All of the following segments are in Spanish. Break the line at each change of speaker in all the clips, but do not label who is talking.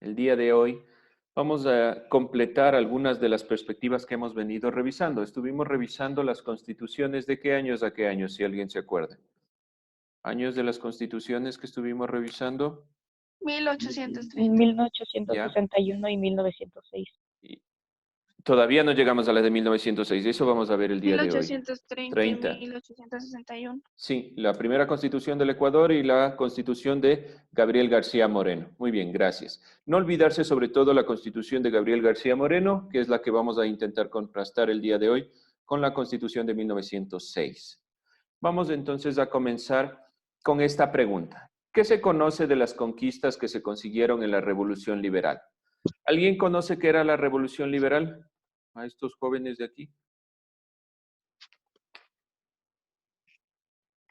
El día de hoy vamos a completar algunas de las perspectivas que hemos venido revisando. Estuvimos revisando las constituciones de qué años a qué años, si alguien se acuerda. Años de las constituciones que estuvimos revisando,
En
1830.
¿ya?
1861 y 1906.
Y todavía no llegamos a la de 1906, eso vamos a ver el día de hoy.
1830 y
30.
1861.
Sí, la primera constitución del Ecuador y la constitución de Gabriel García Moreno. Muy bien, gracias. No olvidarse sobre todo la constitución de Gabriel García Moreno, que es la que vamos a intentar contrastar el día de hoy con la constitución de 1906. Vamos entonces a comenzar con esta pregunta. ¿Qué se conoce de las conquistas que se consiguieron en la Revolución Liberal? ¿Alguien conoce qué era la Revolución Liberal? A estos jóvenes de aquí.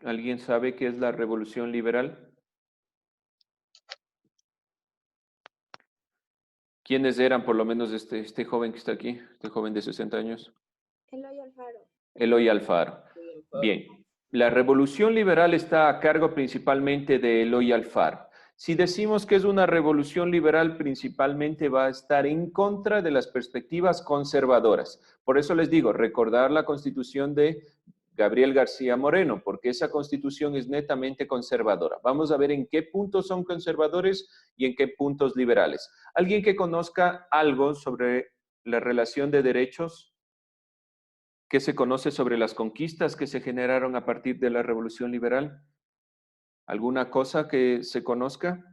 ¿Alguien sabe qué es la Revolución Liberal? ¿Quiénes eran, por lo menos, este joven que está aquí, este joven de 60 años?
Eloy Alfaro.
Eloy Alfaro. Bien, la revolución liberal está a cargo principalmente de Eloy Alfaro. Si decimos que es una revolución liberal, principalmente va a estar en contra de las perspectivas conservadoras. Por eso les digo, recordar la constitución de Gabriel García Moreno, porque esa constitución es netamente conservadora. Vamos a ver en qué puntos son conservadores y en qué puntos liberales. ¿Alguien que conozca algo sobre la relación de derechos? ¿Qué se conoce sobre las conquistas que se generaron a partir de la Revolución Liberal? ¿Alguna cosa que se conozca?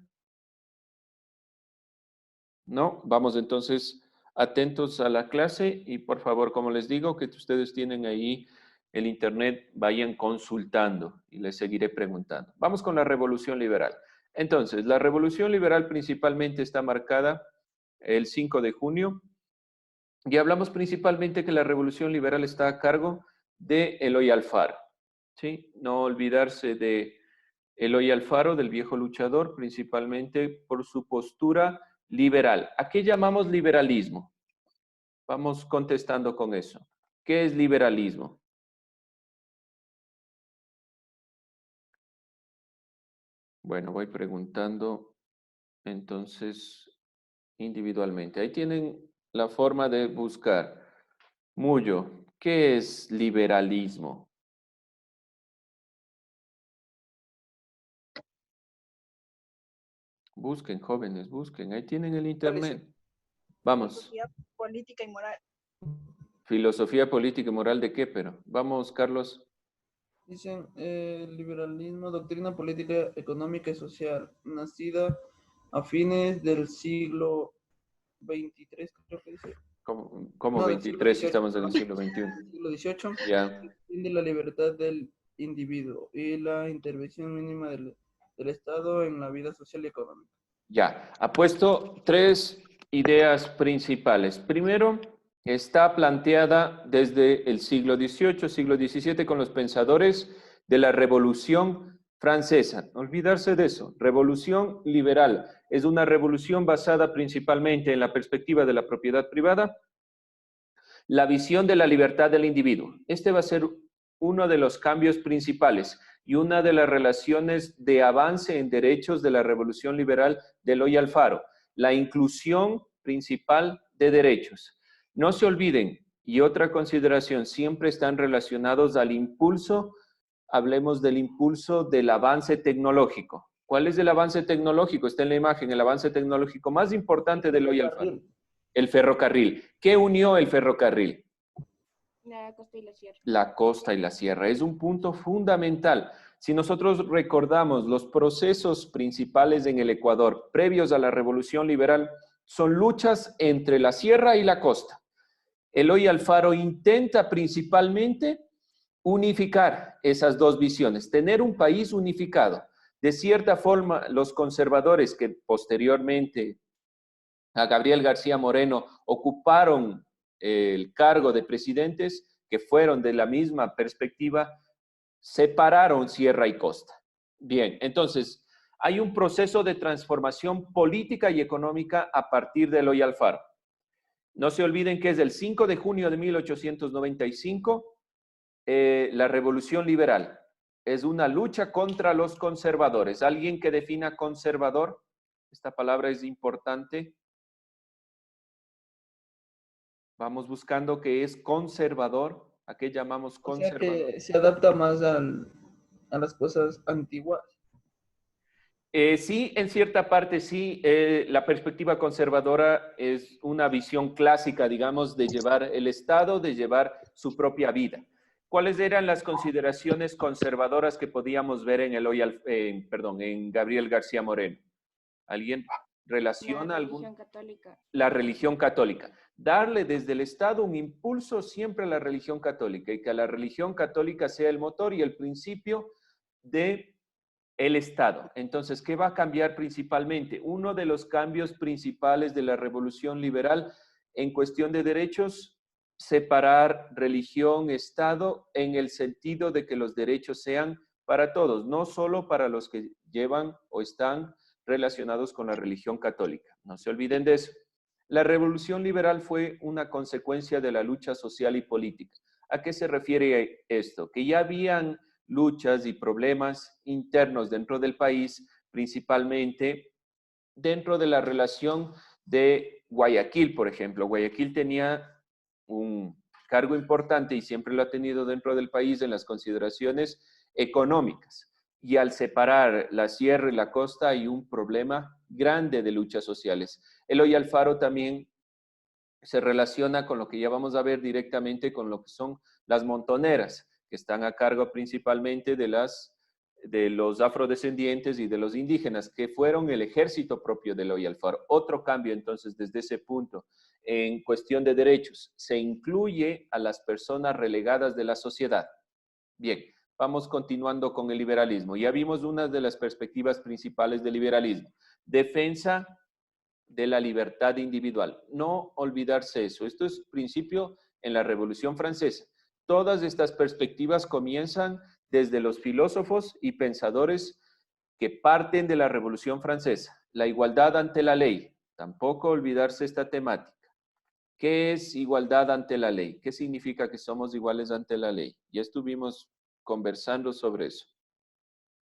No, vamos entonces atentos a la clase y por favor, como les digo, que ustedes tienen ahí el internet, vayan consultando y les seguiré preguntando. Vamos con la Revolución Liberal. Entonces, la Revolución Liberal principalmente está marcada el 5 de junio y hablamos principalmente que la Revolución Liberal está a cargo de Eloy Alfaro. ¿Sí? No olvidarse de Eloy Alfaro, del viejo luchador, principalmente por su postura liberal. ¿A qué llamamos liberalismo? Vamos contestando con eso. ¿Qué es liberalismo? Bueno, voy preguntando entonces individualmente. Ahí tienen la forma de buscar. Mullo, ¿qué es liberalismo? Busquen, jóvenes, busquen. Ahí tienen el internet. Vamos.
Filosofía política y moral.
Filosofía política y moral de qué, pero. Vamos, Carlos.
Dicen liberalismo, doctrina política, económica y social, nacida a fines del siglo XXIII, creo que dice.
¿Cómo
No, del siglo
23 si
XVIII,
estamos en el siglo XXI?
siglo XVIII,
Ya,
defiende la libertad del individuo y la intervención mínima del Estado en la vida social y económica.
ya. Ha puesto tres ideas principales. Primero, está planteada desde el siglo XVIII, siglo XVII, con los pensadores de la Revolución Francesa. No olvidarse de eso. Revolución liberal. Es una revolución basada principalmente en la perspectiva de la propiedad privada, la visión de la libertad del individuo. Este va a ser uno de los cambios principales y una de las relaciones de avance en derechos de la revolución liberal de Eloy Alfaro, la inclusión principal de derechos. No se olviden, y otra consideración, siempre están relacionados al impulso, hablemos del impulso del avance tecnológico. ¿Cuál es el avance tecnológico? Está en la imagen, el avance tecnológico más importante de Eloy Alfaro. El ferrocarril. ¿Qué unió el ferrocarril?
La costa y la sierra.
La costa y la sierra. Es un punto fundamental. Si nosotros recordamos los procesos principales en el Ecuador previos a la Revolución Liberal, son luchas entre la sierra y la costa. Eloy Alfaro intenta principalmente unificar esas dos visiones, tener un país unificado. De cierta forma, los conservadores que posteriormente a Gabriel García Moreno ocuparon el cargo de presidentes, que fueron de la misma perspectiva, separaron sierra y costa. Bien, entonces hay un proceso de transformación política y económica a partir de Eloy Alfaro. No se olviden que es el 5 de junio de 1895, la Revolución Liberal. Es una lucha contra los conservadores. ¿Alguien que defina conservador? Esta palabra es importante. Vamos buscando que es conservador. ¿A qué llamamos
O sea
conservador?
que se adapta más a las cosas antiguas.
Sí, en cierta parte sí. La perspectiva conservadora es una visión clásica, digamos, de llevar el Estado, de llevar su propia vida. ¿Cuáles eran las consideraciones conservadoras que podíamos ver en en Gabriel García Moreno? ¿Alguien
La
relaciona
religión católica.
la religión católica? Darle desde el Estado un impulso siempre a la religión católica y que la religión católica sea el motor y el principio de el Estado. Entonces, ¿qué va a cambiar principalmente? Uno de los cambios principales de la revolución liberal en cuestión de derechos, separar religión, Estado, en el sentido de que los derechos sean para todos, no solo para los que llevan o están relacionados con la religión católica. No se olviden de eso. La revolución liberal fue una consecuencia de la lucha social y política. ¿A qué se refiere esto? Que ya habían luchas y problemas internos dentro del país, principalmente dentro de la relación de Guayaquil, por ejemplo. Guayaquil tenía un cargo importante y siempre lo ha tenido dentro del país en las consideraciones económicas. Y al separar la sierra y la costa hay un problema grande de luchas sociales. Eloy Alfaro también se relaciona con lo que ya vamos a ver directamente con lo que son las montoneras, que están a cargo principalmente de los afrodescendientes y de los indígenas, que fueron el ejército propio de Eloy Alfaro. Otro cambio entonces desde ese punto en cuestión de derechos, se incluye a las personas relegadas de la sociedad. Bien, vamos continuando con el liberalismo. Ya vimos una de las perspectivas principales del liberalismo. Defensa de la libertad individual. No olvidarse eso. Esto es principio en la Revolución Francesa. Todas estas perspectivas comienzan desde los filósofos y pensadores que parten de la Revolución Francesa. La igualdad ante la ley. Tampoco olvidarse esta temática. ¿Qué es igualdad ante la ley? ¿Qué significa que somos iguales ante la ley? Ya estuvimos conversando sobre eso.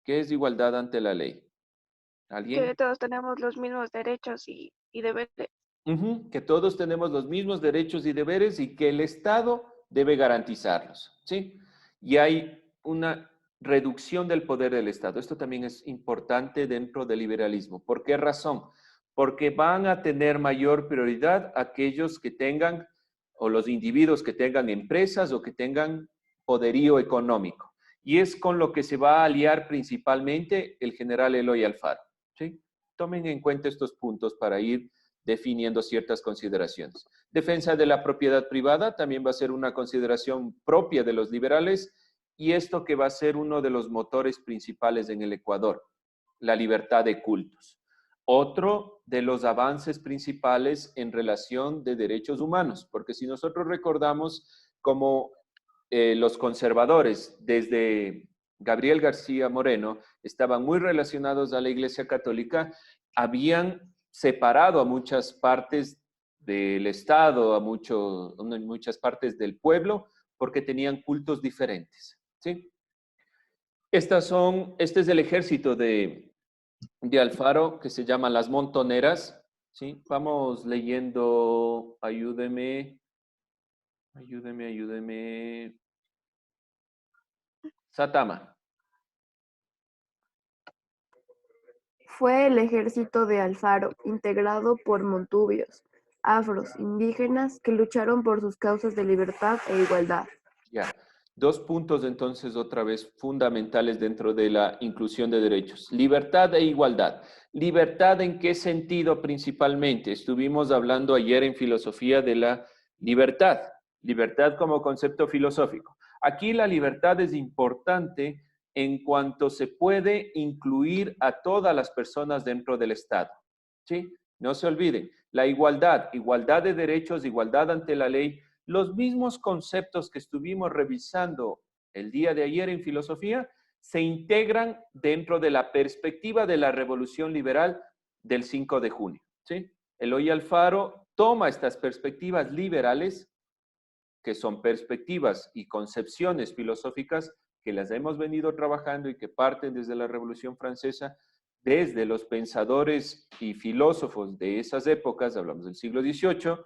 ¿Qué es igualdad ante la ley? ¿Alguien?
Que todos tenemos los mismos derechos y deberes.
Que todos tenemos los mismos derechos y deberes y que el Estado debe garantizarlos, ¿sí? Y hay una reducción del poder del Estado. Esto también es importante dentro del liberalismo. ¿Por qué razón? Porque van a tener mayor prioridad aquellos que tengan, o los individuos que tengan empresas o que tengan poderío económico. Y es con lo que se va a aliar principalmente el general Eloy Alfaro, ¿sí? Tomen en cuenta estos puntos para ir definiendo ciertas consideraciones. Defensa de la propiedad privada también va a ser una consideración propia de los liberales y esto que va a ser uno de los motores principales en el Ecuador, la libertad de cultos. Otro de los avances principales en relación de derechos humanos, porque si nosotros recordamos como los conservadores desde Gabriel García Moreno estaban muy relacionados a la Iglesia Católica, habían separado a muchas partes del Estado, en muchas partes del pueblo, porque tenían cultos diferentes, ¿sí? Este es el ejército de Alfaro, que se llama las montoneras, ¿sí? Vamos leyendo, ayúdeme. Satama.
Fue el ejército de Alfaro, integrado por montubios, afros, indígenas, que lucharon por sus causas de libertad e igualdad.
Ya. Dos puntos entonces otra vez fundamentales dentro de la inclusión de derechos. Libertad e igualdad. ¿Libertad en qué sentido principalmente? Estuvimos hablando ayer en filosofía de la libertad. Libertad como concepto filosófico. Aquí la libertad es importante en cuanto se puede incluir a todas las personas dentro del Estado. ¿Sí? No se olviden, la igualdad, igualdad de derechos, igualdad ante la ley, los mismos conceptos que estuvimos revisando el día de ayer en filosofía se integran dentro de la perspectiva de la revolución liberal del 5 de junio. ¿Sí? Eloy Alfaro toma estas perspectivas liberales, que son perspectivas y concepciones filosóficas que las hemos venido trabajando y que parten desde la Revolución Francesa, desde los pensadores y filósofos de esas épocas, hablamos del siglo XVIII,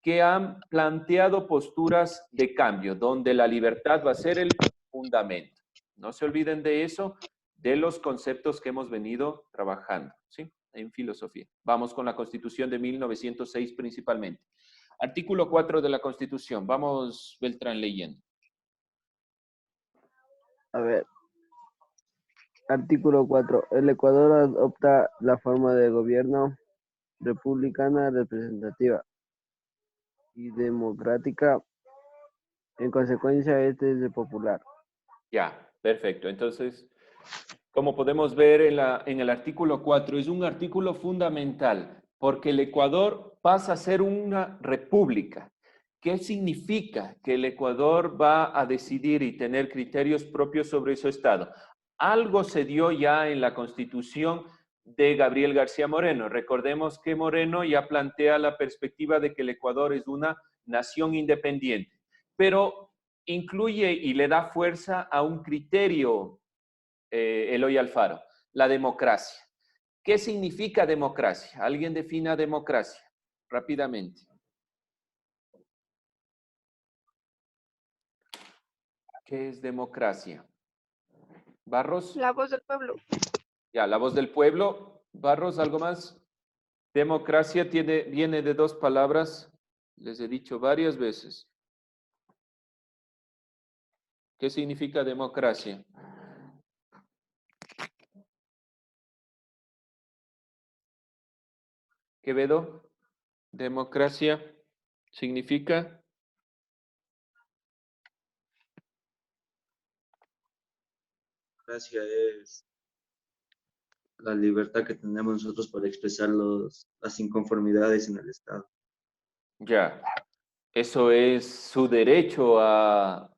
que han planteado posturas de cambio, donde la libertad va a ser el fundamento. No se olviden de eso, de los conceptos que hemos venido trabajando, ¿sí? En filosofía. Vamos con la Constitución de 1906 principalmente. Artículo 4 de la Constitución. Vamos, Beltrán, leyendo.
A ver, artículo 4. El Ecuador adopta la forma de gobierno republicana representativa y democrática. En consecuencia, este es de popular.
Ya, perfecto. Entonces, como podemos ver en el artículo 4, es un artículo fundamental porque el Ecuador pasa a ser una república. ¿Qué significa que el Ecuador va a decidir y tener criterios propios sobre su Estado? Algo se dio ya en la Constitución de Gabriel García Moreno. Recordemos que Moreno ya plantea la perspectiva de que el Ecuador es una nación independiente, pero incluye y le da fuerza a un criterio, Eloy Alfaro, la democracia. ¿Qué significa democracia? ¿Alguien defina democracia? Rápidamente. ¿Qué es democracia? Barros.
La voz del pueblo.
Ya, la voz del pueblo. Barros, ¿algo más? Democracia viene de dos palabras, les he dicho varias veces. ¿Qué significa democracia? Quevedo, democracia significa...
Democracia es la libertad que tenemos nosotros para expresar las inconformidades en el Estado.
Ya, eso es su derecho a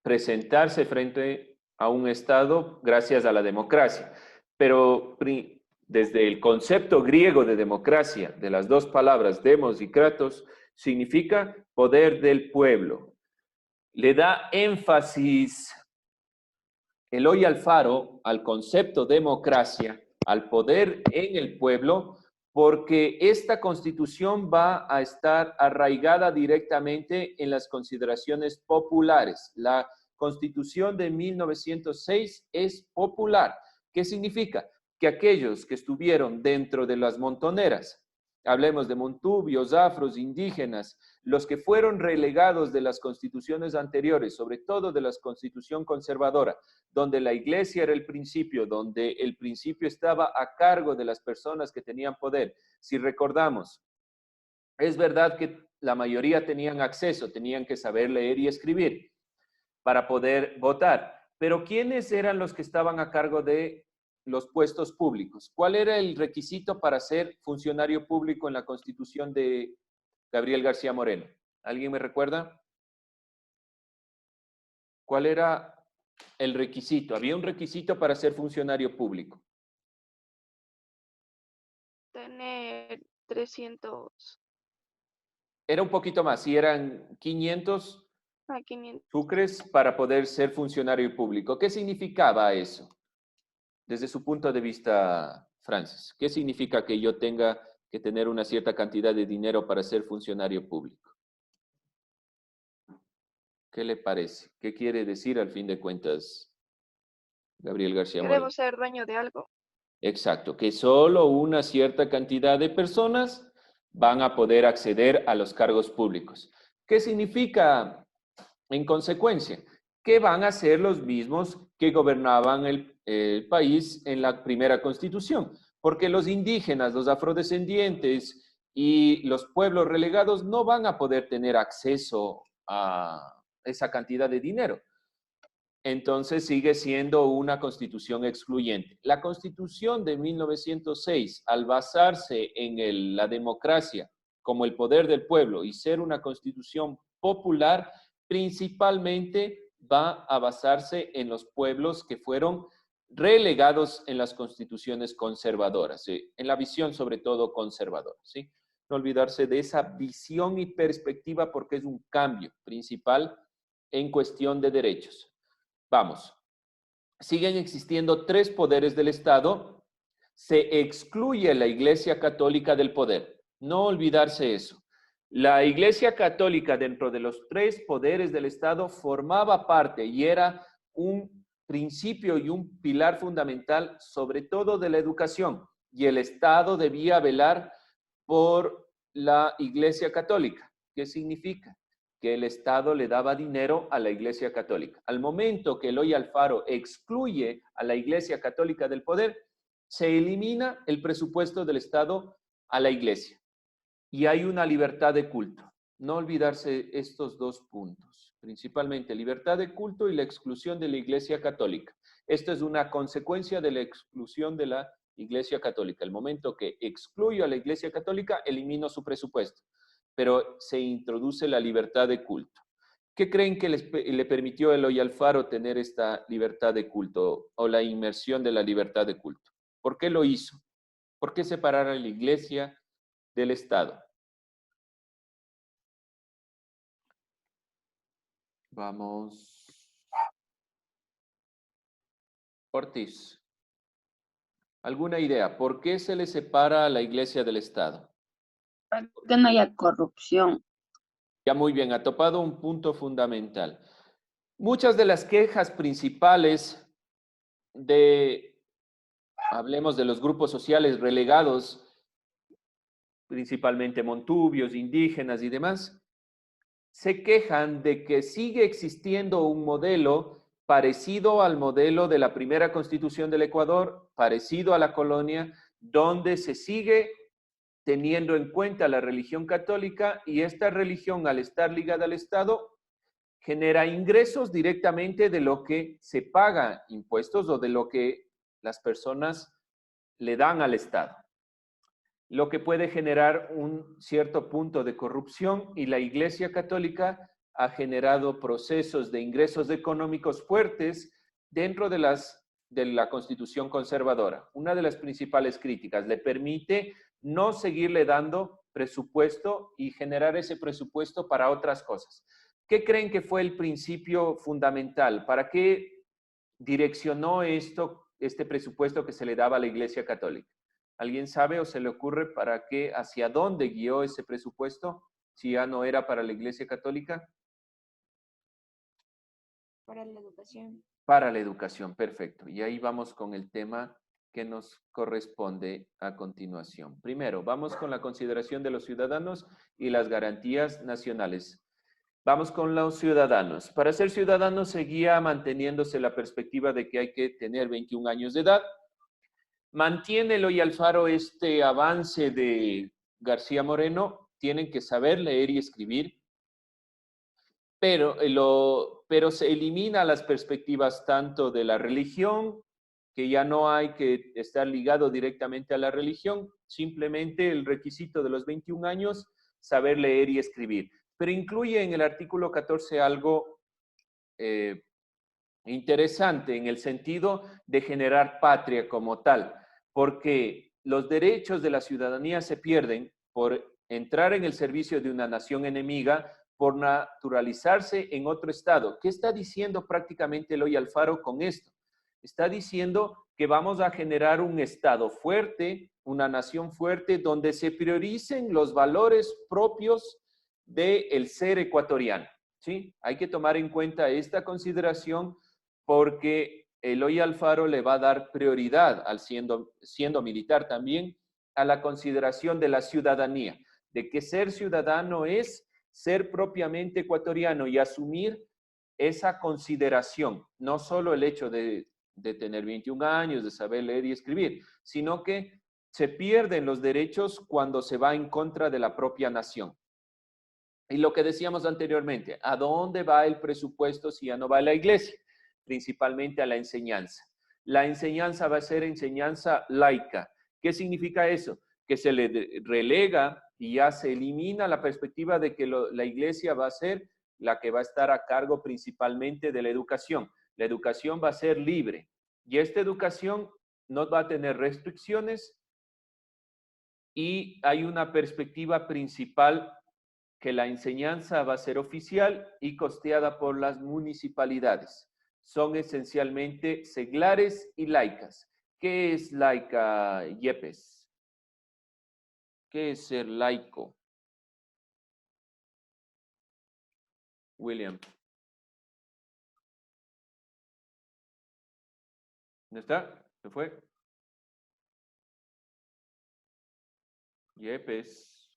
presentarse frente a un Estado gracias a la democracia. Pero desde el concepto griego de democracia, de las dos palabras demos y kratos, significa poder del pueblo. Le da énfasis Eloy Alfaro al concepto democracia, al poder en el pueblo, porque esta constitución va a estar arraigada directamente en las consideraciones populares. La constitución de 1906 es popular. ¿Qué significa? Que aquellos que estuvieron dentro de las montoneras, hablemos de montubios, afros, indígenas, los que fueron relegados de las constituciones anteriores, sobre todo de la constitución conservadora, donde la iglesia era el principio, donde el principio estaba a cargo de las personas que tenían poder. Si recordamos, es verdad que la mayoría tenían acceso, tenían que saber leer y escribir para poder votar, pero ¿quiénes eran los que estaban a cargo de los puestos públicos? ¿Cuál era el requisito para ser funcionario público en la Constitución de Gabriel García Moreno? ¿Alguien me recuerda? ¿Cuál era el requisito? Había un requisito para ser funcionario público.
Tener 300
Era un poquito más, si eran 500
a 500.
sucres para poder ser funcionario público. ¿Qué significaba eso? Desde su punto de vista, Francis, ¿qué significa que yo tenga que tener una cierta cantidad de dinero para ser funcionario público? ¿Qué le parece? ¿Qué quiere decir al fin de cuentas Gabriel García
Que
Moreno?
debo ser dueño de algo.
Exacto, que solo una cierta cantidad de personas van a poder acceder a los cargos públicos. ¿Qué significa en consecuencia? Que van a ser los mismos que gobernaban el país en la primera constitución, porque los indígenas, los afrodescendientes y los pueblos relegados no van a poder tener acceso a esa cantidad de dinero. Entonces sigue siendo una constitución excluyente. La constitución de 1906, al basarse en la democracia como el poder del pueblo y ser una constitución popular, principalmente va a basarse en los pueblos que fueron relegados en las constituciones conservadoras, ¿sí? En la visión sobre todo conservadora, ¿sí? No olvidarse de esa visión y perspectiva porque es un cambio principal en cuestión de derechos. Vamos, siguen existiendo tres poderes del Estado, se excluye la Iglesia Católica del poder. No olvidarse eso. La Iglesia Católica, dentro de los 3 poderes del Estado, formaba parte y era un principio y un pilar fundamental, sobre todo de la educación. Y el Estado debía velar por la Iglesia Católica. ¿Qué significa? Que el Estado le daba dinero a la Iglesia Católica. Al momento que Eloy Alfaro excluye a la Iglesia Católica del poder, se elimina el presupuesto del Estado a la Iglesia. Y hay una libertad de culto. No olvidarse estos 2 puntos, principalmente libertad de culto y la exclusión de la Iglesia Católica. Esto es una consecuencia de la exclusión de la Iglesia Católica. El momento que excluyo a la Iglesia Católica, elimino su presupuesto, pero se introduce la libertad de culto. ¿Qué creen que le permitió a Eloy Alfaro tener esta libertad de culto o la inmersión de la libertad de culto? ¿Por qué lo hizo? ¿Por qué separar a la Iglesia del Estado? Vamos. Ortiz. ¿Alguna idea? ¿Por qué se le separa a la Iglesia del Estado?
Para que no haya corrupción.
Ya muy bien, ha topado un punto fundamental. Muchas de las quejas principales hablemos de los grupos sociales relegados, principalmente montubios, indígenas y demás, se quejan de que sigue existiendo un modelo parecido al modelo de la primera Constitución del Ecuador, parecido a la colonia, donde se sigue teniendo en cuenta la religión católica y esta religión, al estar ligada al Estado, genera ingresos directamente de lo que se paga impuestos o de lo que las personas le dan al Estado, lo que puede generar un cierto punto de corrupción, y la Iglesia Católica ha generado procesos de ingresos económicos fuertes dentro de la Constitución conservadora. Una de las principales críticas, le permite no seguirle dando presupuesto y generar ese presupuesto para otras cosas. ¿Qué creen que fue el principio fundamental? ¿Para qué direccionó este presupuesto que se le daba a la Iglesia Católica? ¿Alguien sabe o se le ocurre para qué, hacia dónde guió ese presupuesto, si ya no era para la Iglesia Católica?
Para la educación.
Para la educación, perfecto. Y ahí vamos con el tema que nos corresponde a continuación. Primero, vamos con la consideración de los ciudadanos y las garantías nacionales. Vamos con los ciudadanos. Para ser ciudadano seguía manteniéndose la perspectiva de que hay que tener 21 años de edad. Mantiene Eloy Alfaro este avance de García Moreno, tienen que saber leer y escribir, pero se elimina las perspectivas tanto de la religión, que ya no hay que estar ligado directamente a la religión, simplemente el requisito de los 21 años, saber leer y escribir. Pero incluye en el artículo 14 algo interesante en el sentido de generar patria como tal, porque los derechos de la ciudadanía se pierden por entrar en el servicio de una nación enemiga, por naturalizarse en otro estado. ¿Qué está diciendo prácticamente Eloy Alfaro con esto? Está diciendo que vamos a generar un estado fuerte, una nación fuerte, donde se prioricen los valores propios del ser ecuatoriano, ¿sí? Hay que tomar en cuenta esta consideración porque Eloy Alfaro le va a dar prioridad, siendo militar también, a la consideración de la ciudadanía, de que ser ciudadano es ser propiamente ecuatoriano y asumir esa consideración, no solo el hecho de tener 21 años, de saber leer y escribir, sino que se pierden los derechos cuando se va en contra de la propia nación. Y lo que decíamos anteriormente, ¿a dónde va el presupuesto si ya no va a la iglesia? Principalmente a la enseñanza. La enseñanza va a ser enseñanza laica. ¿Qué significa eso? Que se le relega y ya se elimina la perspectiva de que la iglesia va a ser la que va a estar a cargo principalmente de la educación. La educación va a ser libre y esta educación no va a tener restricciones y hay una perspectiva principal que la enseñanza va a ser oficial y costeada por las municipalidades. Son esencialmente seglares y laicas. ¿Qué es laica, Yepes? ¿Qué es ser laico? William. ¿Dónde está? ¿Se fue? Yepes.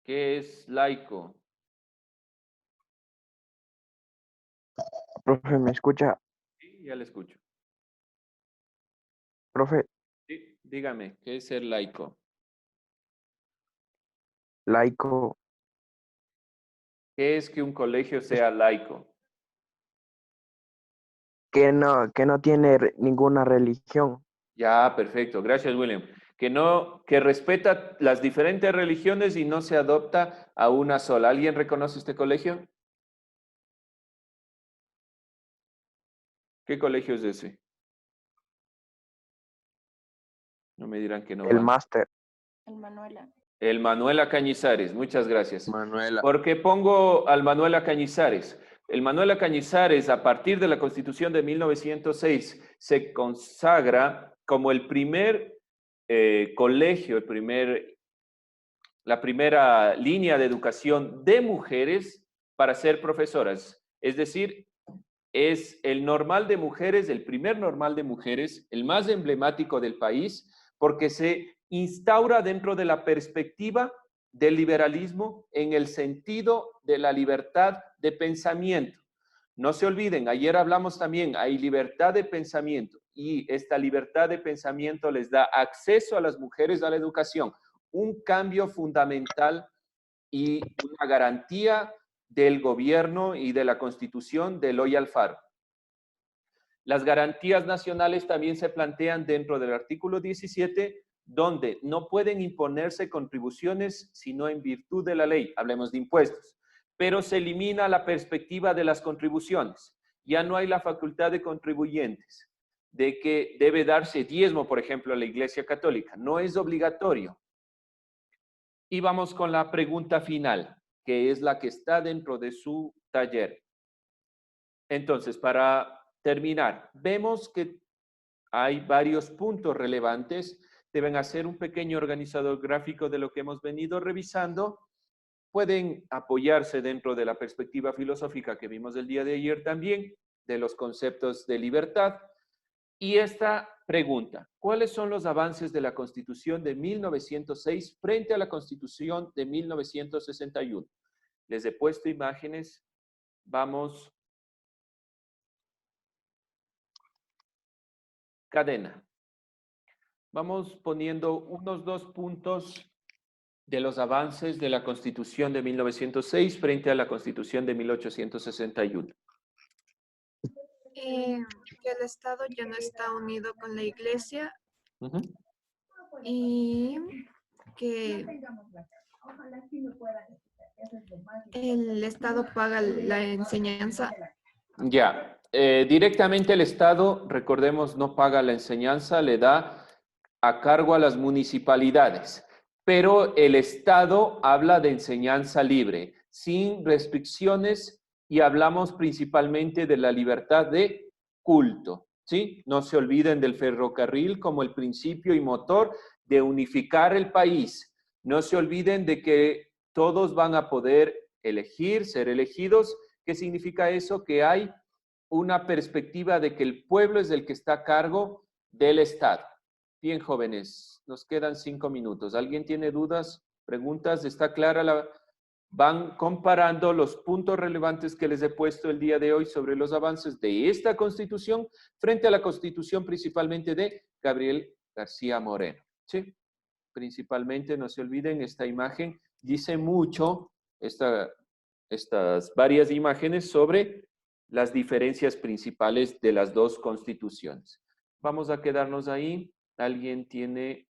¿Qué es laico?
Profe, ¿me escucha?
Sí, ya le escucho.
Profe,
Sí, dígame, ¿qué es ser laico?
laico,
¿Qué es que un colegio sea laico?
que no tiene ninguna religión.
Ya, perfecto. Gracias, William. Que respeta las diferentes religiones y no se adopta a una sola. ¿Alguien reconoce este colegio? ¿Qué colegio es ese? No me dirán que no
El
van.
máster.
El Manuela.
El Manuela Cañizares, muchas gracias.
Manuela.
¿Por qué pongo al Manuela Cañizares? El Manuela Cañizares, a partir de la Constitución de 1906, se consagra como el primer colegio, la primera línea de educación de mujeres para ser profesoras. Es decir, es el normal de mujeres, el primer normal de mujeres, el más emblemático del país, porque se instaura dentro de la perspectiva del liberalismo en el sentido de la libertad de pensamiento. No se olviden, ayer hablamos también, hay libertad de pensamiento y esta libertad de pensamiento les da acceso a las mujeres a la educación, un cambio fundamental y una garantía del gobierno y de la Constitución de Eloy Alfaro. Las garantías nacionales también se plantean dentro del artículo 17, donde no pueden imponerse contribuciones sino en virtud de la ley. Hablemos de impuestos. Pero se elimina la perspectiva de las contribuciones. Ya no hay la facultad de contribuyentes, de que debe darse diezmo, por ejemplo, a la Iglesia Católica. No es obligatorio. Y vamos con la pregunta final, que es la que está dentro de su taller. Entonces, para terminar, vemos que hay varios puntos relevantes. Deben hacer un pequeño organizador gráfico de lo que hemos venido revisando. Pueden apoyarse dentro de la perspectiva filosófica que vimos el día de ayer también, de los conceptos de libertad. Y esta pregunta, ¿cuáles son los avances de la Constitución de 1906 frente a la Constitución de 1961? Les he puesto imágenes. Vamos. Cadena. Vamos poniendo unos 2 puntos de los avances de la Constitución de 1906 frente a la Constitución de 1861.
Que el Estado ya no está unido con la Iglesia y que el Estado paga la enseñanza.
Ya, directamente el Estado, recordemos, no paga la enseñanza, le da a cargo a las municipalidades, pero el Estado habla de enseñanza libre, sin restricciones, y hablamos principalmente de la libertad de culto, ¿sí? No se olviden del ferrocarril como el principio y motor de unificar el país. No se olviden de que todos van a poder elegir, ser elegidos. ¿Qué significa eso? Que hay una perspectiva de que el pueblo es el que está a cargo del Estado. Bien, jóvenes, nos quedan 5 minutos. ¿Alguien tiene dudas, preguntas? ¿Está clara Van comparando los puntos relevantes que les he puesto el día de hoy sobre los avances de esta Constitución frente a la Constitución principalmente de Gabriel García Moreno. ¿Sí? Principalmente, no se olviden, esta imagen dice mucho, estas varias imágenes sobre las diferencias principales de las dos constituciones. Vamos a quedarnos ahí. ¿Alguien tiene